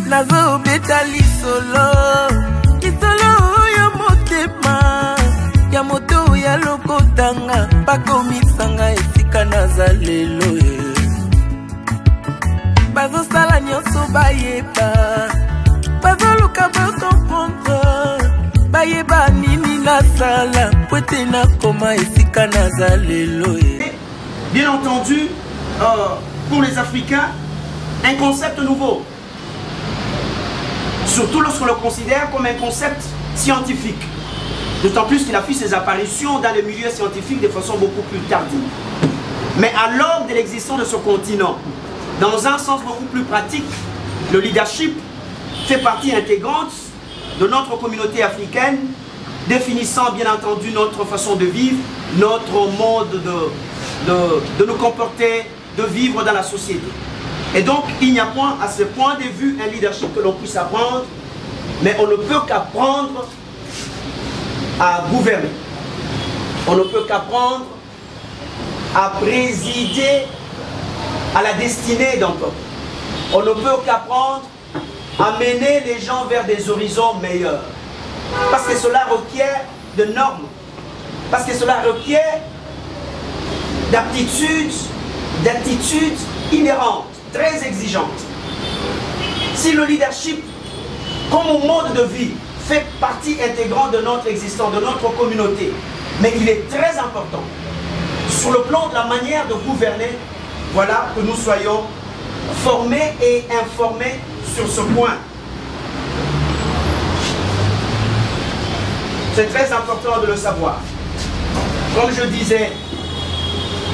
nazo beta lisolo oyo motema ya moto ya lokotanga bakomisanga esika naza lelo bazosala nyonso bayeba bazoluka bakomprendre bayeba nini nasala po ete nakoma esika naza lelo. Bien entendu, pour les Africains, un concept nouveau. Surtout lorsqu'on le considère comme un concept scientifique. D'autant plus qu'il a fait ses apparitions dans le milieu scientifique de façon beaucoup plus tardive. Mais à l'aube de l'existence de ce continent, dans un sens beaucoup plus pratique, le leadership fait partie intégrante de notre communauté africaine, définissant bien entendu notre façon de vivre, notre mode de nous comporter, de vivre dans la société. Et donc, il n'y a point, à ce point de vue, un leadership que l'on puisse apprendre, mais on ne peut qu'apprendre à gouverner. On ne peut qu'apprendre à présider à la destinée d'un peuple. On ne peut qu'apprendre à mener les gens vers des horizons meilleurs. Parce que cela requiert de normes. Parce que cela requiert d'aptitudes inhérentes, très exigeantes. Si le leadership, comme mode de vie, fait partie intégrante de notre existence, de notre communauté, mais il est très important, sur le plan de la manière de gouverner, voilà, que nous soyons formés et informés sur ce point. C'est très important de le savoir. Comme je disais,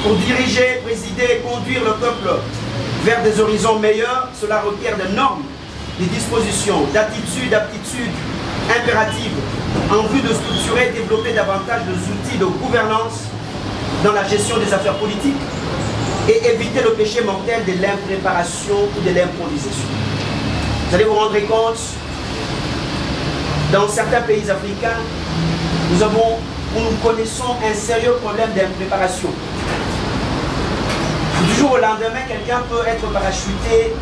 pour diriger, présider, conduire le peuple vers des horizons meilleurs, cela requiert des normes, des dispositions, d'attitudes, d'aptitudes impératives en vue de structurer et développer davantage d'outils de gouvernance dans la gestion des affaires politiques et éviter le péché mortel de l'impréparation ou de l'improvisation. Vous allez vous rendre compte, dans certains pays africains, nous connaissons un sérieux problème d'impréparation. Du jour au lendemain, quelqu'un peut être parachuté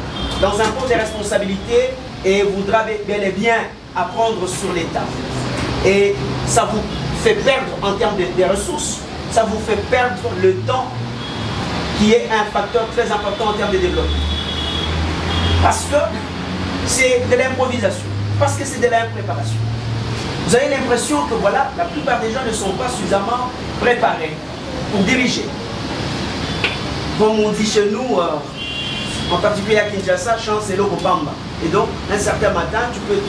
dans un poste de responsabilité et voudra bel et bien apprendre sur l'État. Et ça vous fait perdre en termes de ressources, ça vous fait perdre le temps qui est un facteur très important en termes de développement. Parce que c'est de l'improvisation, parce que c'est de l'impréparation. Vous avez l'impression que voilà, la plupart des gens ne sont pas suffisamment préparés pour diriger. Comme on dit chez nous, en particulier à Kinshasa, chance et l'eau au Bamba. Et donc, un certain matin, tu peux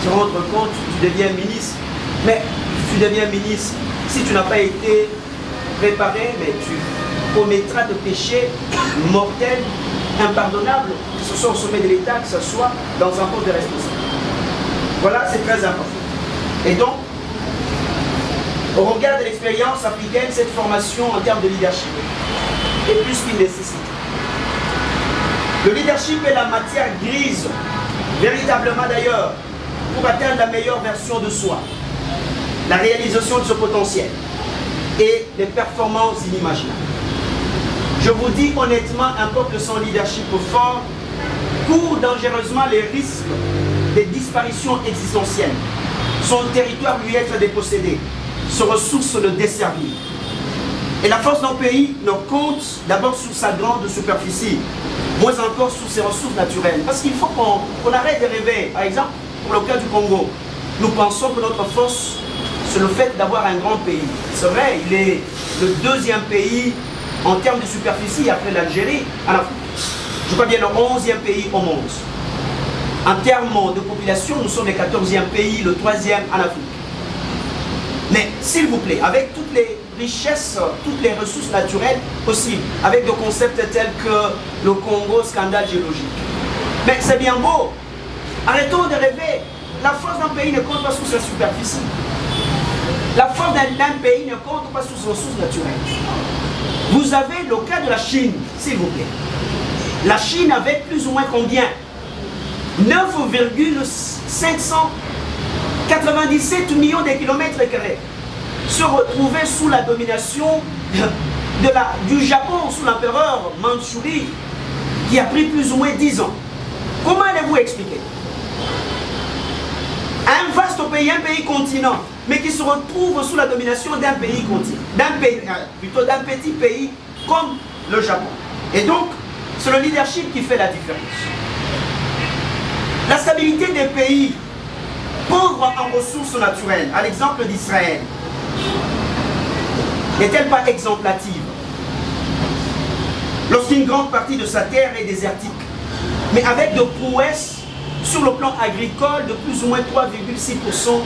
te rendre compte, tu deviens ministre. Mais tu deviens ministre, si tu n'as pas été préparé, mais tu commettras de péchés mortels, impardonnables, que ce soit au sommet de l'État, que ce soit dans un poste de responsabilité. Voilà, c'est très important. Et donc, au regard de l'expérience africaine, cette formation en termes de leadership est plus qu'une nécessité. Le leadership est la matière grise, véritablement d'ailleurs, pour atteindre la meilleure version de soi, la réalisation de ce potentiel et les performances inimaginables. Je vous dis honnêtement, un peuple sans leadership fort court dangereusement les risques des disparitions existentielles. Son territoire lui être dépossédé, ses ressources le desservir. Et la force d'un pays ne compte d'abord sur sa grande superficie, moins encore sur ses ressources naturelles. Parce qu'il faut qu'on arrête de rêver. Par exemple, pour le cas du Congo, nous pensons que notre force, c'est le fait d'avoir un grand pays. C'est vrai, il est le deuxième pays en termes de superficie après l'Algérie en Afrique. Je crois bien le 11e pays au monde. En termes de population, nous sommes le 14e pays, le 3e en Afrique. Mais s'il vous plaît, avec toutes les richesses, toutes les ressources naturelles possibles, avec des concepts tels que le Congo, scandale géologique. Mais c'est bien beau. Arrêtons de rêver. La force d'un pays ne compte pas sur sa superficie. La force d'un pays ne compte pas sur ses ressources naturelles. Vous avez le cas de la Chine, s'il vous plaît. La Chine avait plus ou moins combien? 9,597 millions de kilomètres carrés. Se retrouver sous la domination du Japon, sous l'empereur Mandchourie, qui a pris plus ou moins 10 ans. Comment allez-vous expliquer? pays, un pays continent, mais qui se retrouve sous la domination d'un pays continent, plutôt d'un petit pays comme le Japon. Et donc, c'est le leadership qui fait la différence. La stabilité des pays pauvres en ressources naturelles, à l'exemple d'Israël, n'est-elle pas exemplative? Lorsqu'une grande partie de sa terre est désertique, mais avec de prouesses sur le plan agricole de plus ou moins 3,6%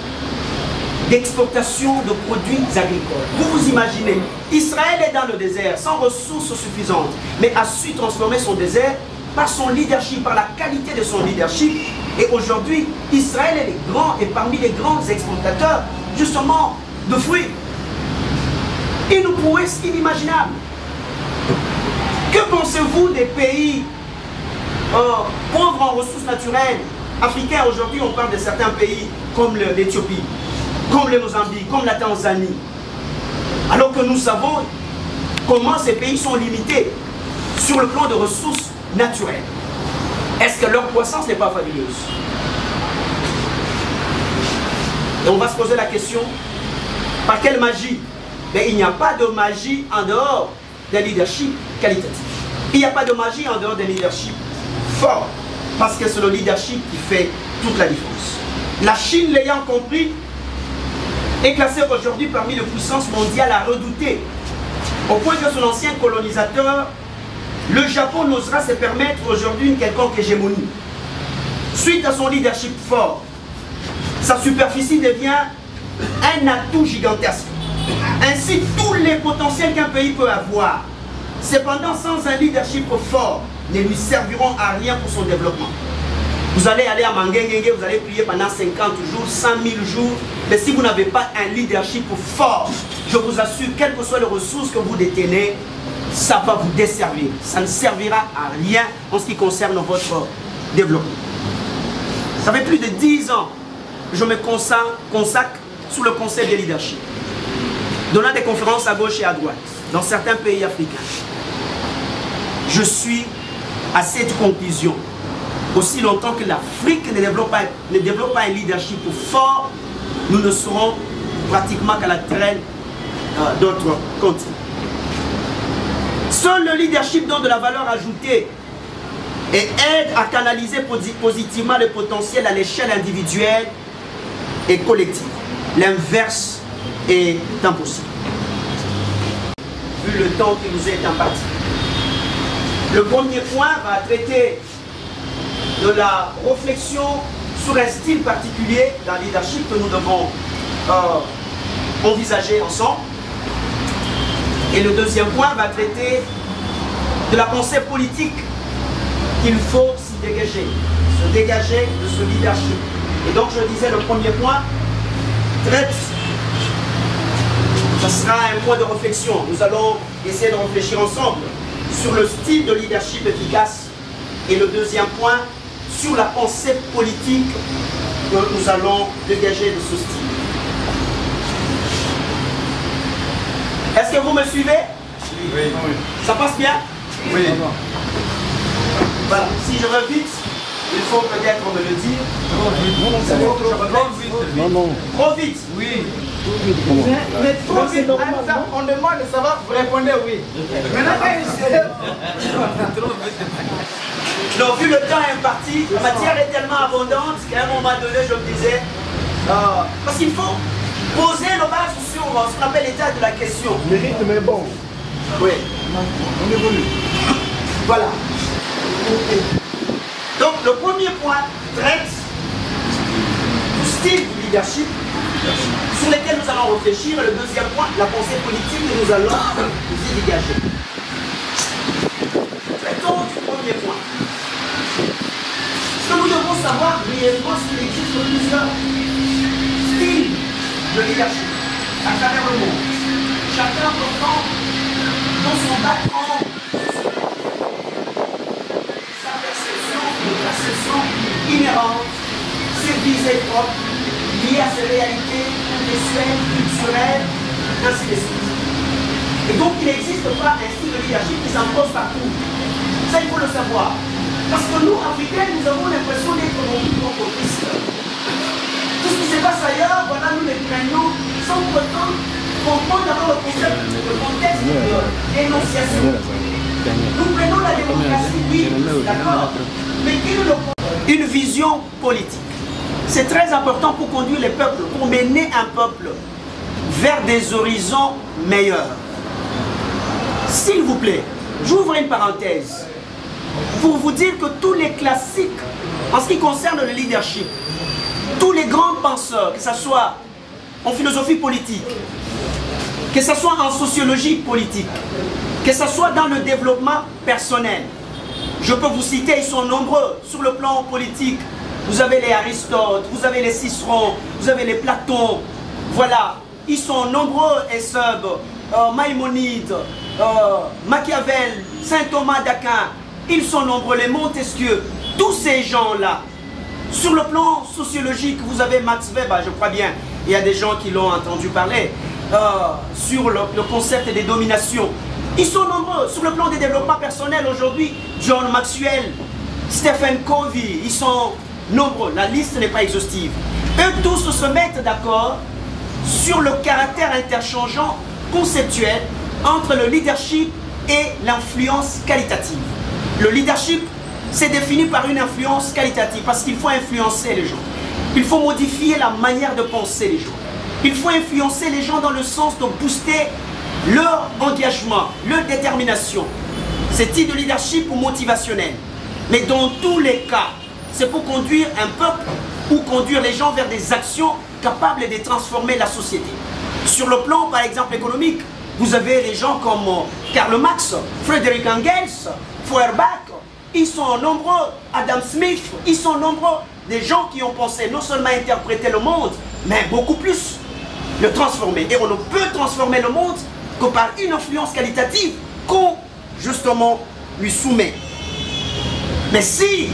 d'exportation de produits agricoles. Vous vous imaginez, Israël est dans le désert, sans ressources suffisantes, mais a su transformer son désert par son leadership, par la qualité de son leadership. Et aujourd'hui, Israël est parmi les grands exportateurs, justement, de fruits. Une prouesse inimaginable. Que pensez-vous des pays pauvres en ressources naturelles africains? Aujourd'hui, on parle de certains pays comme l'Éthiopie, comme le Mozambique, comme la Tanzanie. Alors que nous savons comment ces pays sont limités sur le plan de ressources naturelles. Est-ce que leur croissance n'est pas fabuleuse? Et on va se poser la question, par quelle magie? Mais il n'y a pas de magie en dehors d'un leadership qualitatif. Il n'y a pas de magie en dehors d'un leadership fort. Parce que c'est le leadership qui fait toute la différence. La Chine, l'ayant compris, est classée aujourd'hui parmi les puissances mondiales à redouter. Au point que son ancien colonisateur, le Japon, n'osera se permettre aujourd'hui une quelconque hégémonie. Suite à son leadership fort, sa superficie devient un atout gigantesque. Ainsi, tous les potentiels qu'un pays peut avoir, cependant sans un leadership fort, ne lui serviront à rien pour son développement. Vous allez aller à Manguengenge, vous allez prier pendant 50 jours, 100 000 jours, mais si vous n'avez pas un leadership fort, je vous assure, quelles que soient les ressources que vous détenez, ça va vous desservir. Ça ne servira à rien en ce qui concerne votre développement. Ça fait plus de 10 ans que je me consacre sous le concept de leadership, donnant des conférences à gauche et à droite, dans certains pays africains. Je suis à cette conclusion. Aussi longtemps que l'Afrique ne développe pas un leadership fort, nous ne serons pratiquement qu'à la traîne d'autres continents. Seul le leadership donne de la valeur ajoutée et aide à canaliser positivement le potentiel à l'échelle individuelle et collective. L'inverse est impossible. Vu le temps qui nous est imparti. Le premier point va traiter de la réflexion sur un style particulier dans le leadership que nous devons envisager ensemble. Et le deuxième point va traiter de la pensée politique qu'il faut s'y dégager, se dégager de ce leadership. Et donc je disais, le premier point traite, ce sera un point de réflexion. Nous allons essayer de réfléchir ensemble sur le style de leadership efficace. Et le deuxième point, sur la pensée politique que nous allons dégager de ce style. Est-ce que vous me suivez? Oui. Ça passe bien? Oui. Voilà. Si je vais vite, il faut peut-être me le dire. Trop vite. Non, non. Trop vite? Oui. Mais trop vite, on demande de savoir, vous répondez oui. Donc, vu le temps imparti, la matière est tellement abondante qu'à un moment donné, je me disais, parce qu'il faut poser le base sur ce qu'on appelle l'état de la question. Le rythme est bon. Oui. On évolue. Voilà. Donc, le premier point traite du style du leadership sur lequel nous allons réfléchir. Et le deuxième point, la pensée politique que nous allons nous y dégager. Traitons du premier point. Ce que nous devons savoir réellement, c'est qu'il existe plusieurs styles de leadership à travers le monde. Chacun portant dans son background sa perception inhérente, ses visées propres, liées à ses réalités intellectuelles, culturelles, ainsi de suite. Et donc il n'existe pas un style de leadership qui s'impose partout. Ça, il faut le savoir. Parce que nous, Africains, nous avons l'impression d'être dans notre propre piste. Tout ce qui se passe ailleurs, voilà, nous les prenons sans pourtant comprendre d'abord le contexte de l'énonciation. Nous prenons la démocratie, oui, d'accord, mais une vision politique. C'est très important pour conduire les peuples, pour mener un peuple vers des horizons meilleurs. S'il vous plaît, j'ouvre une parenthèse pour vous dire que tous les classiques en ce qui concerne le leadership, tous les grands penseurs, que ce soit en philosophie politique, que ce soit en sociologie politique, que ce soit dans le développement personnel, je peux vous citer, ils sont nombreux sur le plan politique. Vous avez les Aristote, vous avez les Cicéron, vous avez les Platon, voilà, ils sont nombreux et Maïmonide, Machiavel, Saint Thomas d'Aquin, ils sont nombreux, les Montesquieu, tous ces gens-là. Sur le plan sociologique, vous avez Max Weber, je crois bien, il y a des gens qui l'ont entendu parler, sur le concept des dominations. Ils sont nombreux. Sur le plan des développements personnels, aujourd'hui, John Maxwell, Stephen Covey, ils sont nombreux. La liste n'est pas exhaustive. Eux tous se mettent d'accord sur le caractère interchangeant, conceptuel, entre le leadership et l'influence qualitative. Le leadership, c'est défini par une influence qualitative, parce qu'il faut influencer les gens. Il faut modifier la manière de penser les gens. Il faut influencer les gens dans le sens de booster leur engagement, leur détermination. C'est type de leadership ou motivationnel. Mais dans tous les cas, c'est pour conduire un peuple ou conduire les gens vers des actions capables de transformer la société. Sur le plan, par exemple, économique, vous avez des gens comme Karl Marx, Friedrich Engels, Feuerbach, ils sont nombreux, Adam Smith, ils sont nombreux, des gens qui ont pensé non seulement interpréter le monde, mais beaucoup plus le transformer. Et on ne peut transformer le monde que par une influence qualitative qu'on, justement, lui soumet. Mais si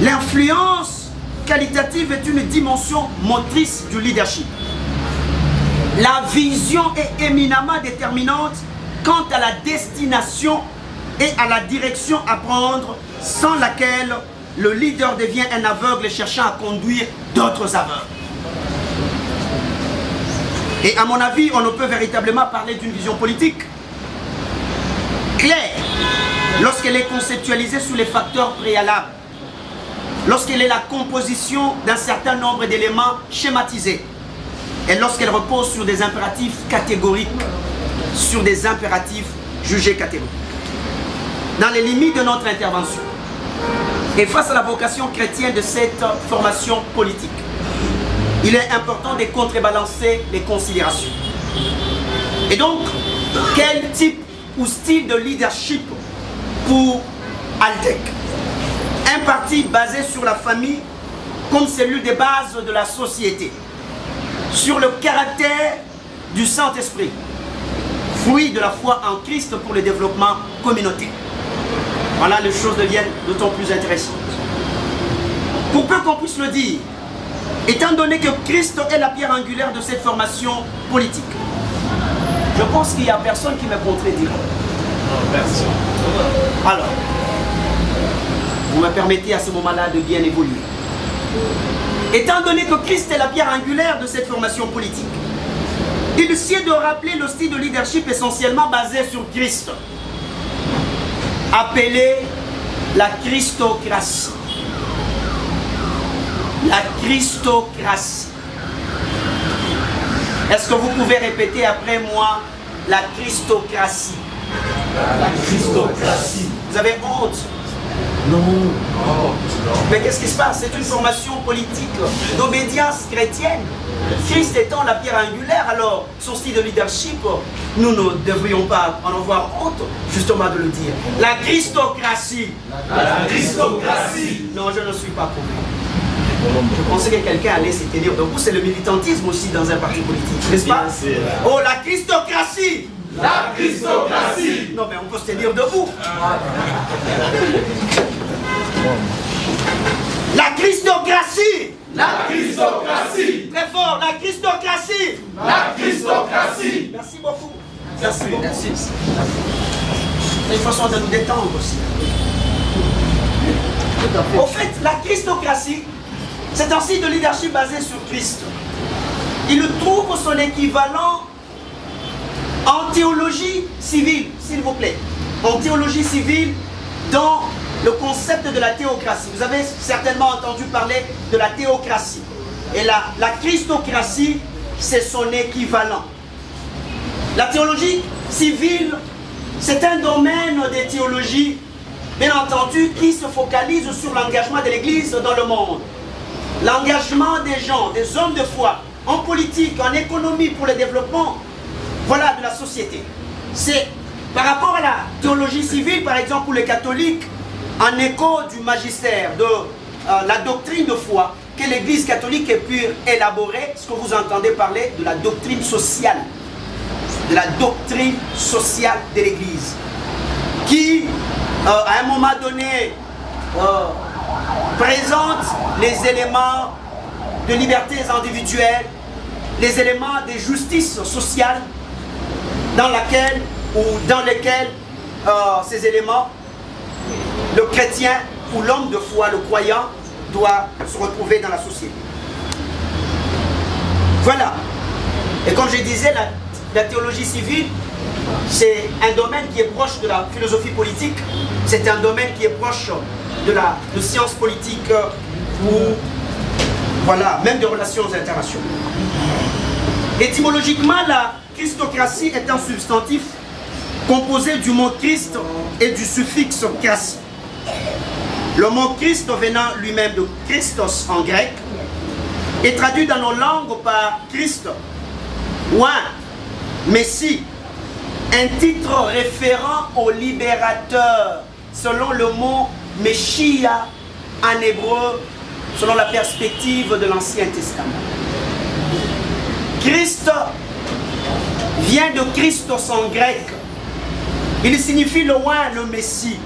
l'influence qualitative est une dimension motrice du leadership, la vision est éminemment déterminante quant à la destination et à la direction à prendre, sans laquelle le leader devient un aveugle cherchant à conduire d'autres aveugles. Et à mon avis, on ne peut véritablement parler d'une vision politique claire lorsqu'elle est conceptualisée sous les facteurs préalables, lorsqu'elle est la composition d'un certain nombre d'éléments schématisés, et lorsqu'elle repose sur des impératifs catégoriques, sur des impératifs jugés catégoriques. Dans les limites de notre intervention, et face à la vocation chrétienne de cette formation politique, il est important de contrebalancer les considérations. Et donc, quel type ou style de leadership pour Aldec? Un parti basé sur la famille comme cellule de base de la société, sur le caractère du Saint-Esprit, fruit de la foi en Christ pour le développement communautaire. Voilà, les choses deviennent d'autant plus intéressantes. Pour peu qu'on puisse le dire, étant donné que Christ est la pierre angulaire de cette formation politique, je pense qu'il n'y a personne qui me contredira. Non, personne. Alors, vous me permettez à ce moment-là de bien évoluer. Étant donné que Christ est la pierre angulaire de cette formation politique, il sied de rappeler le style de leadership essentiellement basé sur Christ, appelé la Christocratie. La Christocratie. Est-ce que vous pouvez répéter après moi la Christocratie? La Christocratie. Vous avez honte? Non. Mais qu'est-ce qui se passe? C'est une formation politique d'obédience chrétienne. Christ étant la pierre angulaire, alors son style de leadership, nous ne devrions pas en avoir honte, justement, de le dire. La Christocratie. La Christocratie. Non, je ne suis pas convaincu. Je pensais que quelqu'un allait se tenir debout. C'est le militantisme aussi dans un parti politique, n'est-ce pas? Oh, la Christocratie. La Christocratie. Non, mais on peut se tenir debout. La Christocratie. La Christocratie. Très fort, la Christocratie. La Christocratie. Merci beaucoup. Merci beaucoup. Merci. C'est une façon de nous détendre aussi. Au fait, la Christocratie, c'est un style de leadership basé sur Christ. il trouve son équivalent en théologie civile, s'il vous plaît. En théologie civile, dans le concept de la théocratie. Vous avez certainement entendu parler de la théocratie. Et la christocratie, c'est son équivalent. La théologie civile, c'est un domaine des théologies, bien entendu, qui se focalise sur l'engagement de l'Église dans le monde. L'engagement des gens, des hommes de foi, en politique, en économie, pour le développement, voilà, de la société. C'est par rapport à la théologie civile, par exemple, pour les catholiques, en écho du magistère, de la doctrine de foi, que l'Église catholique ait pu élaborer, ce que vous entendez parler de la doctrine sociale. De la doctrine sociale de l'Église. Qui, à un moment donné, présente les éléments de libertés individuelles, les éléments de justice sociale, dans lesquels ces éléments, le chrétien ou l'homme de foi, le croyant, doit se retrouver dans la société. Voilà. Et comme je disais, la théologie civile, c'est un domaine qui est proche de la philosophie politique, c'est un domaine qui est proche de sciences politiques ou, voilà, même de relations internationales. Étymologiquement, la christocratie est un substantif composé du mot Christ et du suffixe krasi. Le mot Christ venant lui-même de Christos en grec est traduit dans nos langues par Christ ou un Messie, un titre référent au libérateur selon le mot Meshia en hébreu, selon la perspective de l'Ancien Testament. Christ vient de Christos en grec. Il signifie le oint, le Messie.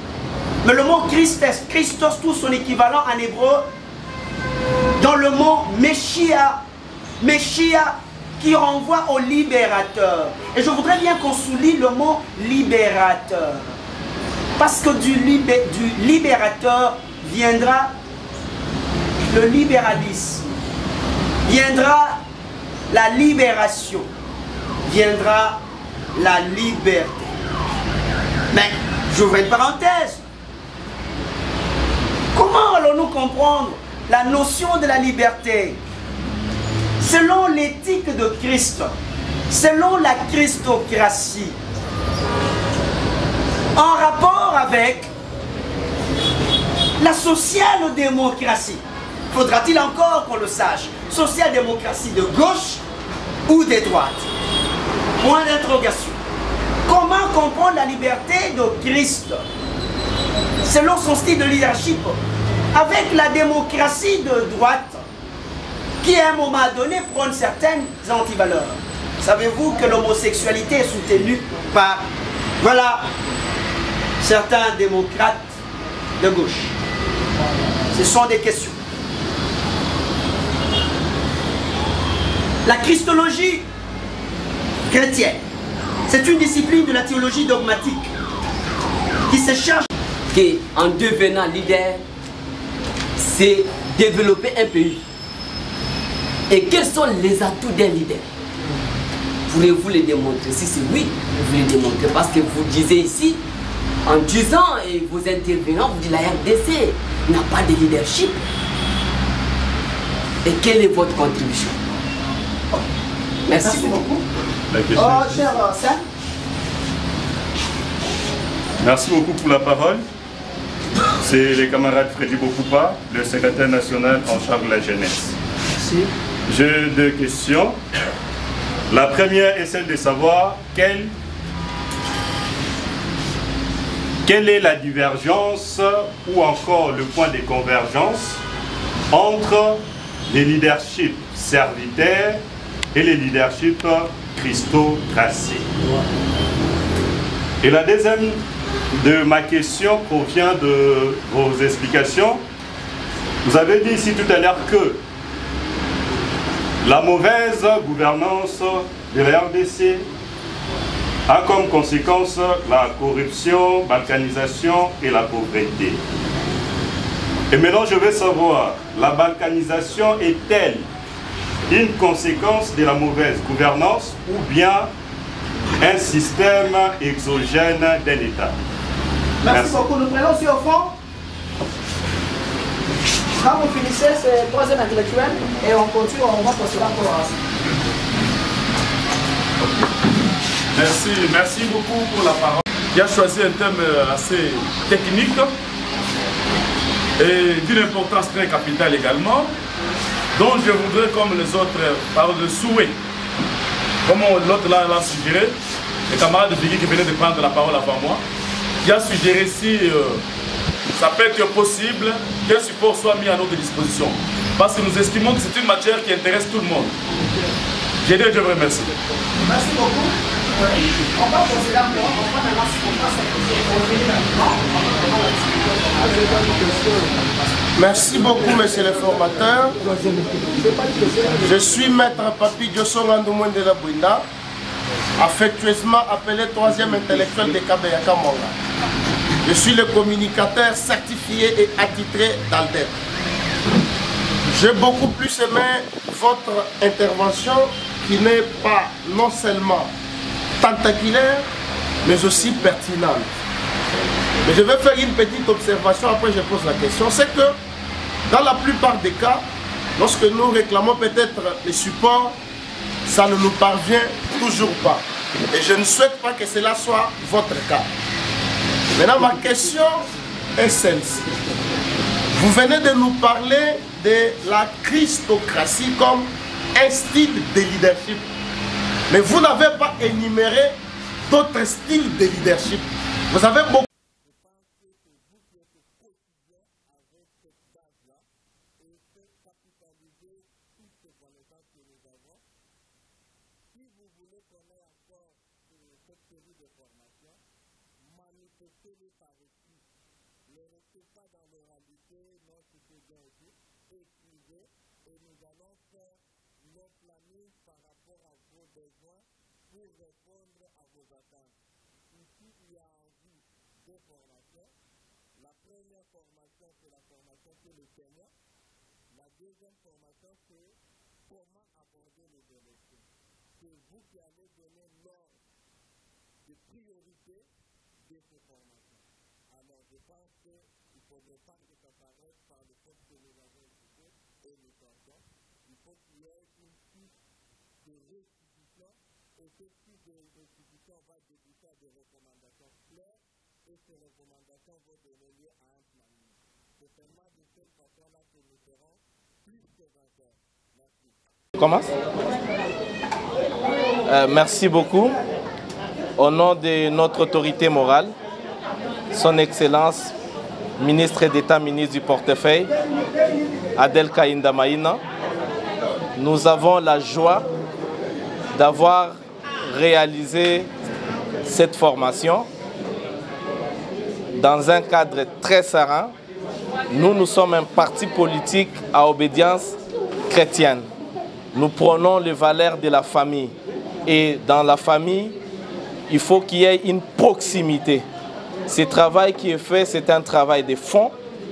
Mais le mot Christos, tout son équivalent en hébreu, dans le mot Meshia, Meshia qui renvoie au libérateur. Et je voudrais bien qu'on souligne le mot libérateur. Parce que du libérateur viendra le libéralisme, viendra la libération, viendra la liberté. Mais, j'ouvre une parenthèse. Comment allons-nous comprendre la notion de la liberté? Selon l'éthique de Christ, selon la christocratie, en rapport avec la social-démocratie. Faudra-t-il encore qu'on le sache? Social-démocratie de gauche ou de droite? Point d'interrogation. Comment comprendre la liberté de Christ selon son style de leadership avec la démocratie de droite qui à un moment donné prône certaines antivaleurs? Savez-vous que l'homosexualité est soutenue par, voilà, certains démocrates de gauche? Ce sont des questions. La christologie chrétienne, c'est une discipline de la théologie dogmatique qui se charge qu'en devenant leader, c'est développer un pays. Et quels sont les atouts d'un leader? Pourrez-vous les démontrer? Si c'est oui, vous les démontrez. Parce que vous disiez ici, en disant, et vos intervenants, vous dites la RDC n'a pas de leadership. Et quelle est votre contribution? Merci beaucoup. Merci beaucoup pour la parole. C'est le camarade Freddy Bokoupa, le secrétaire national en charge de la jeunesse. Merci. J'ai deux questions. La première est celle de savoir quelle est la divergence ou encore le point de convergence entre les leaderships serviteurs et les leaderships christocratie. Et la deuxième de ma question provient de vos explications. Vous avez dit ici tout à l'heure que la mauvaise gouvernance de la RDC a comme conséquence la corruption, balkanisation et la pauvreté. Et maintenant je veux savoir, la balkanisation est-elle une conséquence de la mauvaise gouvernance ou bien un système exogène d'un État? Merci beaucoup. Nous prenons aussi au fond. Quand vous finissez ce troisième intellectuel et on continue, on va poursuivre encore. Merci beaucoup pour la parole. Il a choisi un thème assez technique et d'une importance très capitale également, dont je voudrais, comme les autres, parler de souhait. Comme l'autre l'a suggéré, le camarade de Bigui qui venait de prendre la parole avant moi, qui a suggéré si ça peut être possible qu'un support soit mis à notre disposition. Parce que nous estimons que c'est une matière qui intéresse tout le monde. Je vous remercie. Merci beaucoup. On va procéder à Merci beaucoup, monsieur le formateur. Je suis maître Papi Diosonga de la Bouina, affectueusement appelé troisième intellectuel de Kabeyaka Monga. Je suis le communicateur certifié et attitré d'Alder. J'ai beaucoup plus aimé votre intervention qui n'est pas non seulement tentaculaire, mais aussi pertinente. Mais je vais faire une petite observation, après je pose la question. C'est que dans la plupart des cas, lorsque nous réclamons peut-être les supports, ça ne nous parvient toujours pas. Et je ne souhaite pas que cela soit votre cas. Maintenant, ma question est celle-ci. Vous venez de nous parler de la christocratie comme un style de leadership. Mais vous n'avez pas énuméré d'autres styles de leadership. Vous avez beaucoup. Commence. Merci beaucoup. Au nom de notre autorité morale, Son Excellence, ministre d'État, ministre du portefeuille, Adel Kaïnda Maïna, nous avons la joie d'avoir réalisé cette formation dans un cadre très serein. Nous sommes un parti politique à obédience chrétienne. Nous prenons les valeurs de la famille. Et dans la famille, il faut qu'il y ait une proximité. Ce travail qui est fait, c'est un travail de fond.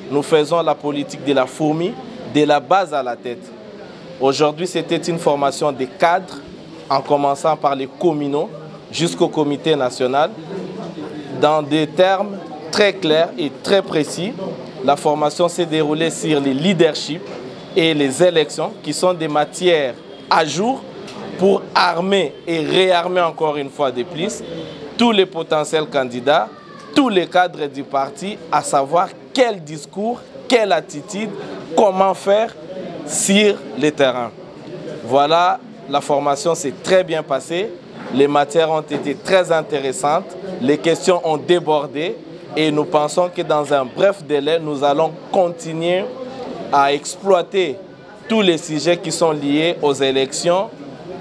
Nous faisons la politique de la fourmi, de la base à la tête. Aujourd'hui, c'était une formation des cadres, en commençant par les communaux jusqu'au comité national. Dans des termes très clairs et très précis, la formation s'est déroulée sur les leaderships et les élections, qui sont des matières à jour pour armer et réarmer encore une fois de plus tous les potentiels candidats, tous les cadres du parti, à savoir quel discours, quelle attitude, comment faire sur le terrain. Voilà, la formation s'est très bien passée, les matières ont été très intéressantes, les questions ont débordé et nous pensons que dans un bref délai, nous allons continuer à exploiter tous les sujets qui sont liés aux élections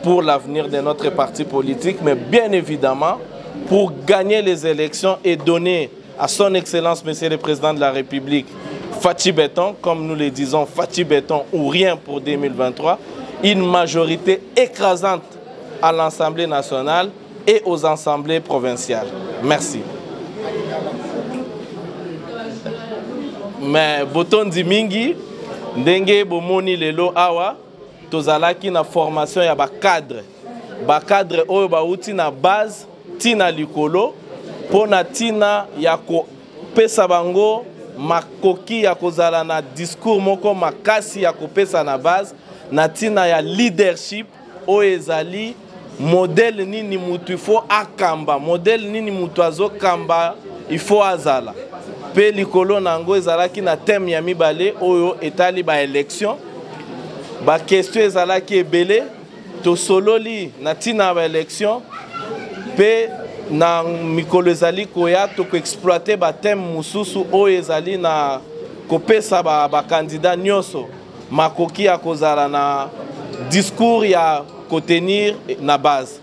pour l'avenir de notre parti politique, mais bien évidemment pour gagner les élections et donner à son Excellence, Monsieur le Président de la République, Fachi Béton, comme nous le disons, Fachi Béton ou rien pour 2023, une majorité écrasante à l'Assemblée nationale et aux assemblées provinciales. Merci. Mais Boton Dimingi, Ndenge Bomoni Lelo Awa, tozalaki na formation ya bacadre oyo bauti na base tina likolo pona tina ya kopesa bango makoki ya kozala na discours moko makasi ya kopesa na base na tina ya leadership oyo ezali modèle nini mutu ifo akamba modèle nini mutu azokamba ifo azala pe likolo nango ezalaki na thème ya mibale oyo etali ba élection ba question ezalaki ebele tosololi na tina ba élection pe na mikolo ezali koya toko exploiter ba thème mususu oyo ezali na kopesa ba candidat nyonso makoki ya kozala na discours ya kotenir na base.